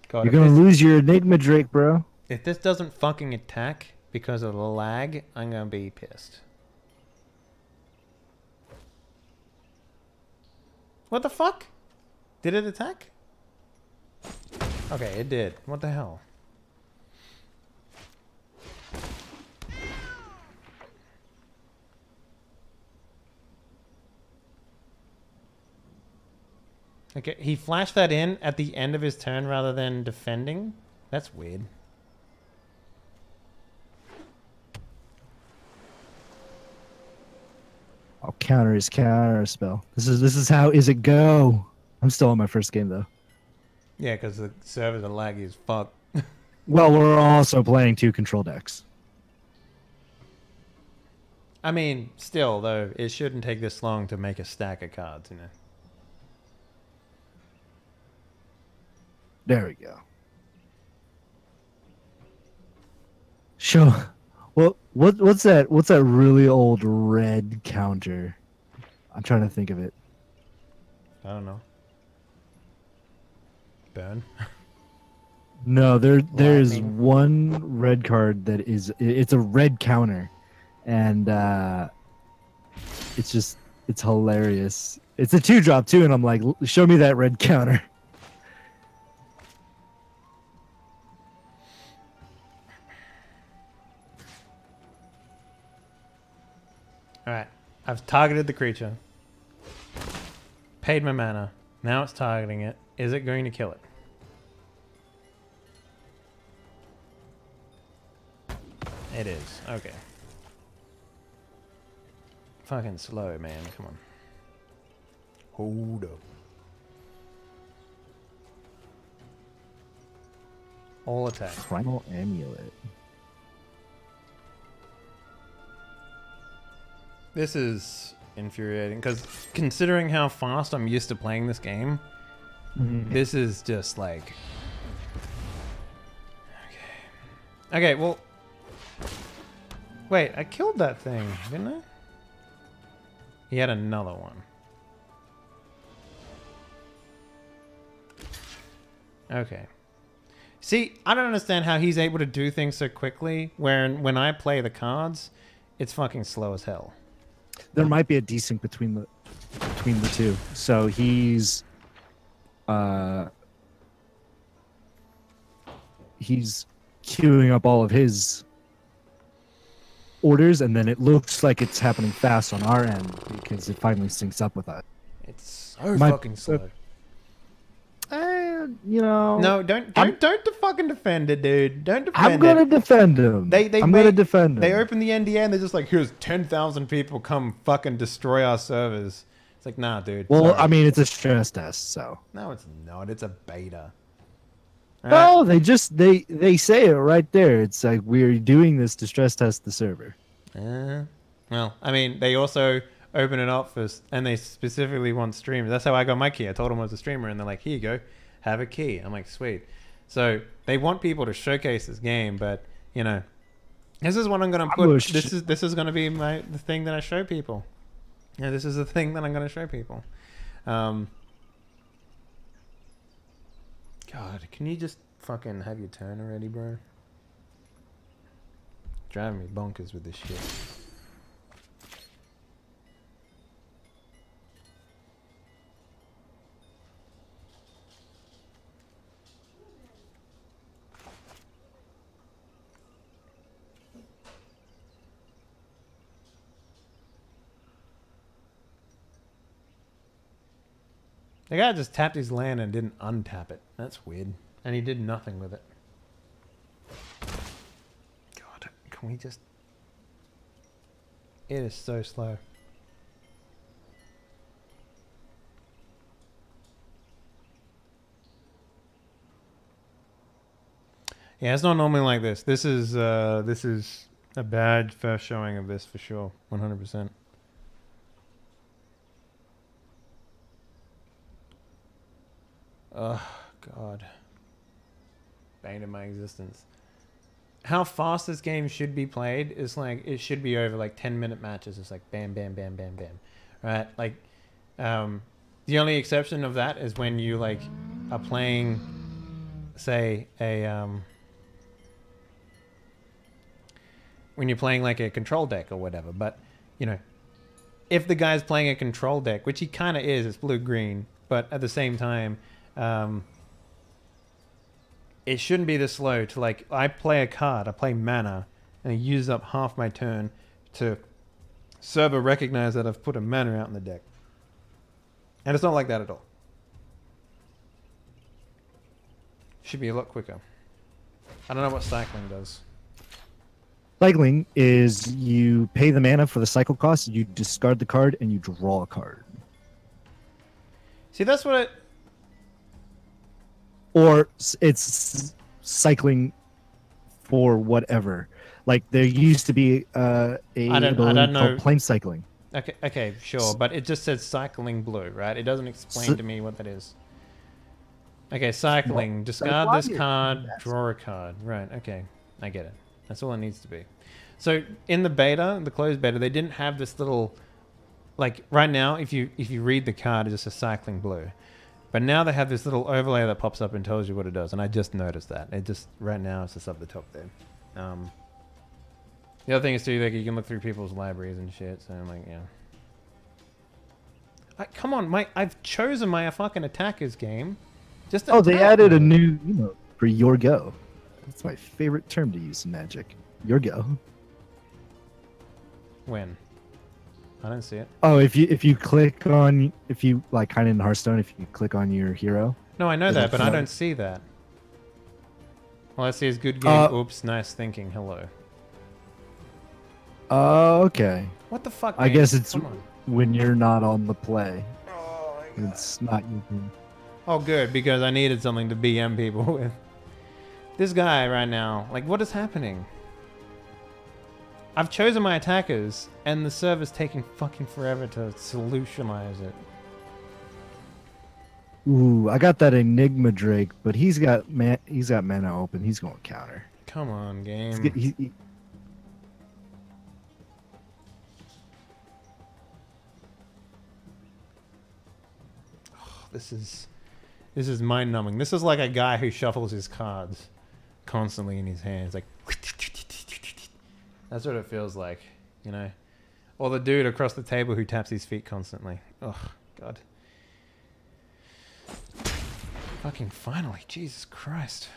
God, You're gonna lose your Enigma Drake, bro. if this doesn't fucking attack because of the lag, I'm gonna be pissed. What the fuck? Did it attack? Okay, it did. What the hell? Okay, he flashed that in at the end of his turn rather than defending? That's weird. I'll counter his counter spell. This is how is it go? I'm still on my first game though. Yeah, because the servers are laggy as fuck. Well, we're also playing 2 control decks. I mean, still, though, it shouldn't take this long to make a stack of cards, you know? There we go. Show. Well, what's that? What's that really old red counter? I'm trying to think of it. I don't know. Burn. No, there's Lightning. one red card that is it's a red counter, and it's hilarious. It's a 2-drop too, and I'm like, show me that red counter. Alright, I've targeted the creature. Paid my mana. Now it's targeting it. Is it going to kill it? It is. Okay. Fucking slow, man. Come on. Hold up. All attack. Primal Amulet. This is infuriating because considering how fast I'm used to playing this game, this is just like... Okay. Okay, well... Wait, I killed that thing, didn't I? He had another one. Okay. See, I don't understand how he's able to do things so quickly when I play the cards, it's fucking slow as hell. There might be a desync between the two. So he's queuing up all of his orders, and then it looks like it's happening fast on our end because it finally syncs up with us. It's so fucking slow. You know. No, don't fucking defend it, dude. Don't defend it. I'm gonna defend him. I'm gonna defend him. They open the NDA and they're just like, here's 10,000 people come fucking destroy our servers. It's like, nah, dude. Well, sorry. I mean, it's a stress test, so. No, it's not. It's a beta. No, they say it right there. It's like, we're doing this to stress test the server. Well, I mean, they also open it up for, and they specifically want streamers. That's how I got my key. I told them I was a streamer, and they're like, here you go, have a key. I'm like, sweet. So they want people to showcase this game, but you know, this is what I'm gonna put. This is gonna be the thing that I show people. Yeah, this is the thing that I'm gonna show people. God, can you just fucking have your turn already, bro? Driving me bonkers with this shit. The guy just tapped his land and didn't untap it. That's weird. And he did nothing with it. God, can we just... It is so slow. Yeah, it's not normally like this. This is a bad first showing of this for sure. 100%. Oh, God. Bane of my existence. How fast this game should be played is like, it should be over like 10-minute matches. It's like bam, bam, bam, bam, bam. Right? Like, the only exception of that is when you like are playing say when you're playing like a control deck or whatever. But you know, if the guy's playing a control deck, which he kind of is, it's blue-green, but at the same time, it shouldn't be this slow to like, I play a card, I play mana, and I use up half my turn to server recognize that I've put a mana out in the deck. And it's not like that at all. Should be a lot quicker. I don't know what cycling does. Cycling is you pay the mana for the cycle cost, you discard the card, and you draw a card. See, that's what it... Or it's cycling for whatever. Like there used to be a I don't know. called plane cycling. Okay, sure, but it just says cycling blue, right? It doesn't explain to me what that is. Okay, cycling. Discard this card, draw a card. Right, okay. I get it. That's all it needs to be. So in the beta, the closed beta, they didn't have this little... Like, right now, if you read the card, it just says cycling blue. But now they have this little overlay that pops up and tells you what it does. And I just noticed that. It just... Right now, it's just up the top there. The other thing is, too, like, you can look through people's libraries and shit. So, I'm like, yeah. Come on, I've chosen my fucking attackers game. Just they added a new emote for your go. That's my favorite term to use in Magic. Your go. When? I don't see it. Oh, if you click on, if you like kind of in Hearthstone, if you click on your hero. No, I know that, but I don't see that. All I see is good game. Oops, nice thinking. Hello. Okay. What the fuck? I guess it's when you're not on the play. Oh, my God. It's not you. Oh, good, because I needed something to BM people with. This guy right now, like, what is happening? I've chosen my attackers, and the server's taking fucking forever to solutionize it. Ooh, I got that Enigma Drake, but he's got mana open. He's going to counter. Come on, game. This is mind-numbing. This is like a guy who shuffles his cards constantly in his hands, like that's what it feels like, you know. Or the dude across the table who taps his feet constantly. Oh God. Fucking finally, Jesus Christ.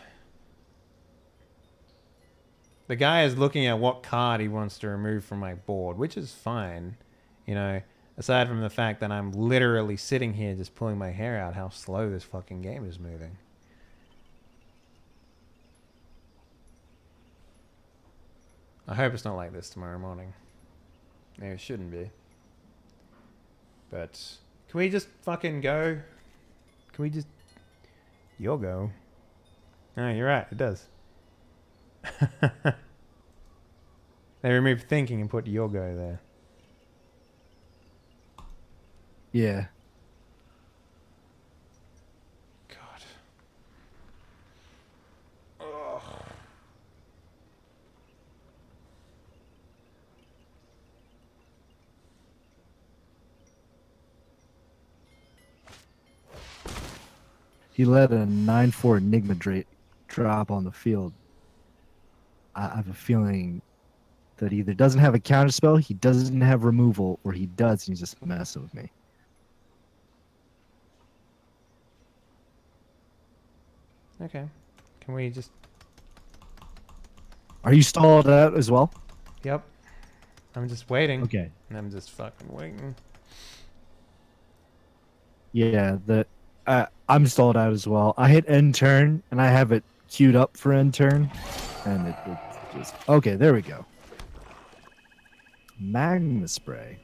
The guy is looking at what card he wants to remove from my board, which is fine, you know. Aside from the fact that I'm literally sitting here just pulling my hair out how slow this fucking game is moving. I hope it's not like this tomorrow morning. Maybe it shouldn't be. But can we just fucking go? Can we just... You'll go. No, you're right. It does. They removed thinking and put you'll go there. Yeah. God. Ugh. He let a 9/4 Enigma drop on the field. I have a feeling that he either doesn't have a counterspell, he doesn't have removal, or he does and he's just messing with me. Okay. Can we just... Are you stalled out as well? Yep. I'm just waiting. Okay. I'm just fucking waiting. Yeah, I'm stalled out as well. I hit end turn, and I have it queued up for end turn. And it just... Okay, there we go. Magma Spray.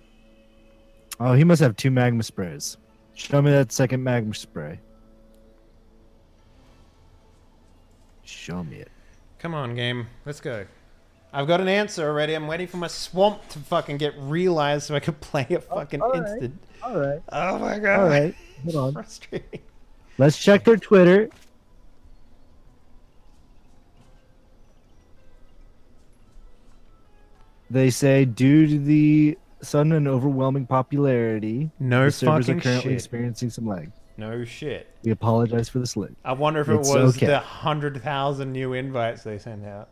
Oh, he must have 2 Magma Sprays. Show me that second Magma Spray. Show me it. Come on, game. Let's go. I've got an answer already. I'm waiting for my swamp to fucking get realized so I can play a fucking instant. All right. Oh my God. All right. Hold on. Frustrating. Let's check their Twitter. They say, due to the sudden and overwhelming popularity, No the servers fucking are currently shit. experiencing some lag. No shit. We apologize for the slip. I wonder if it It's was okay. the 100,000 new invites they sent out.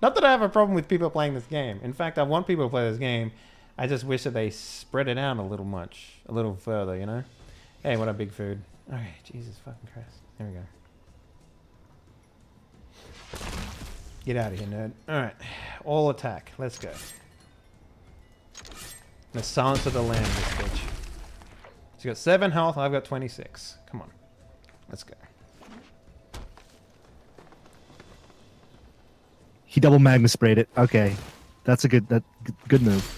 Not that I have a problem with people playing this game. In fact, I want people to play this game. I just wish that they spread it out a little further, you know? Hey, what up, Big Food? Okay, Jesus fucking Christ. There we go. Get out of here, nerd. Alright, all attack. Let's go. The silence of the land, this bitch. She's got 7 health, I've got 26. Come on. Let's go. He double magma sprayed it. Okay, that's a good move.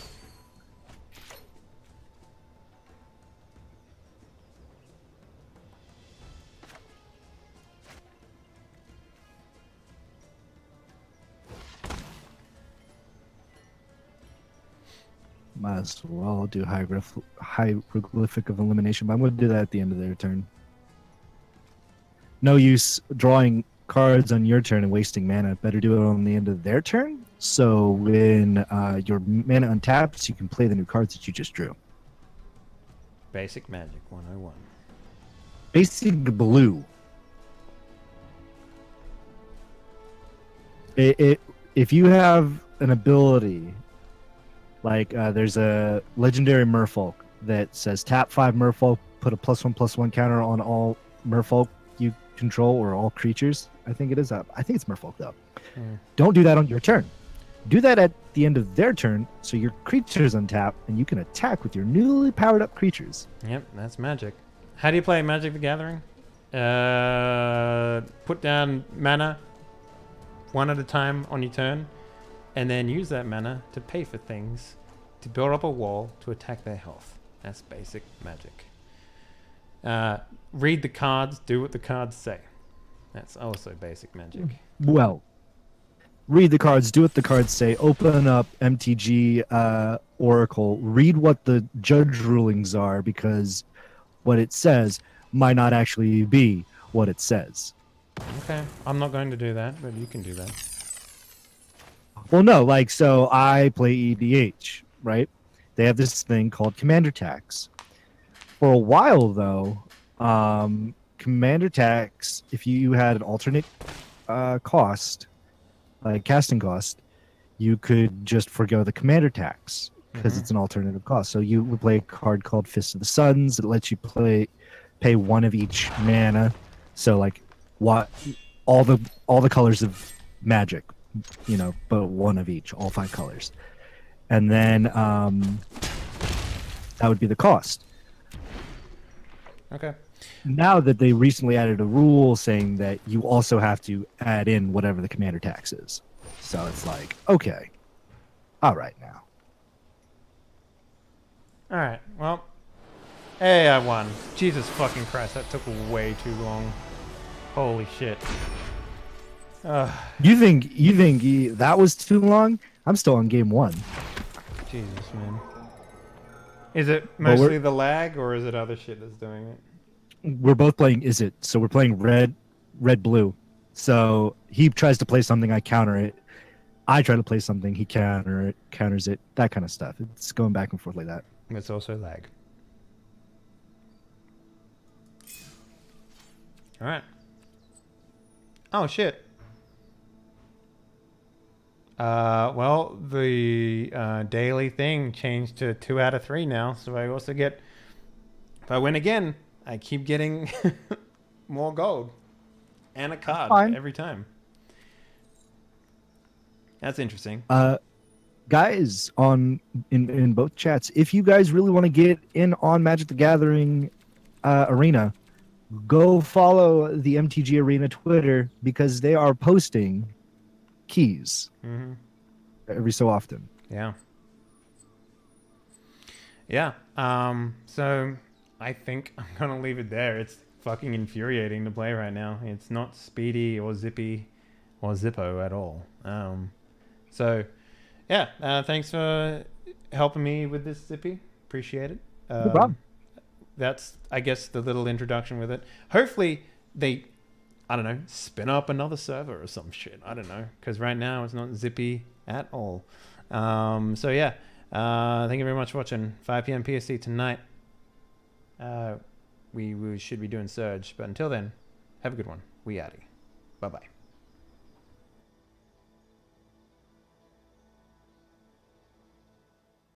Might as well do hieroglyphic of elimination, but I'm going to do that at the end of their turn. No use drawing cards on your turn and wasting mana. Better do it on the end of their turn. So when your mana untaps, you can play the new cards that you just drew. Basic Magic 101. Basic blue. If you have an ability, like there's a legendary merfolk that says tap 5 merfolk, put a +1/+1 counter on all merfolk you control or all creatures. I think it is. I think it's merfolk though. Don't do that on your turn. Do that at the end of their turn, so your creatures untap and you can attack with your newly powered up creatures. Yep, that's Magic. How do you play Magic the Gathering? Put down mana one at a time on your turn, and then use that mana to pay for things, to build up a wall to attack their health. That's basic Magic. Read the cards, do what the cards say. That's also basic Magic. Well, read the cards, do what the cards say, open up MTG Oracle, read what the judge rulings are, because what it says might not actually be what it says. Okay, I'm not going to do that, but you can do that. Well, no, like, so I play EDH, right? They have this thing called Commander Tax. For a while, though, Commander Tax, if you had an alternate cost, like casting cost, you could just forgo the Commander Tax because it's an alternative cost. So you would play a card called Fist of the Suns that lets you pay 1 of each mana. So like all the colors of Magic, you know, but 1 of each, all 5 colors. And then that would be the cost. Okay. Now that they recently added a rule saying that you also have to add in whatever the commander tax is. So it's like, okay, all right now. All right. Well, hey, I won. Jesus fucking Christ, that took way too long. Holy shit. You think that was too long? I'm still on game 1. Jesus, man. Is it mostly the lag, or is it other shit that's doing it? We're both playing so we're playing red blue. So he tries to play something, I counter it. I try to play something, he counters it, that kind of stuff. It's going back and forth like that. It's also lag. All right. Oh shit. Well, the daily thing changed to 2 out of 3 now, so I also get, if I win again, I keep getting more gold and a card every time. That's interesting. Guys, in both chats, if you guys really want to get in on Magic the Gathering arena, go follow the MTG Arena Twitter, because they are posting keys every so often. Yeah. So I think I'm gonna leave it there. It's fucking infuriating to play right now. It's not speedy or zippy or zippo at all. So yeah, thanks for helping me with this, Zippy. Appreciate it. No problem. That's, I guess, the little introduction with it. Hopefully they, I don't know, spin up another server or some shit. I don't know, because right now it's not zippy at all. So yeah, thank you very much for watching. 5 p.m. PST tonight. we should be doing Surge. But until then, have a good one. We outie. Bye bye.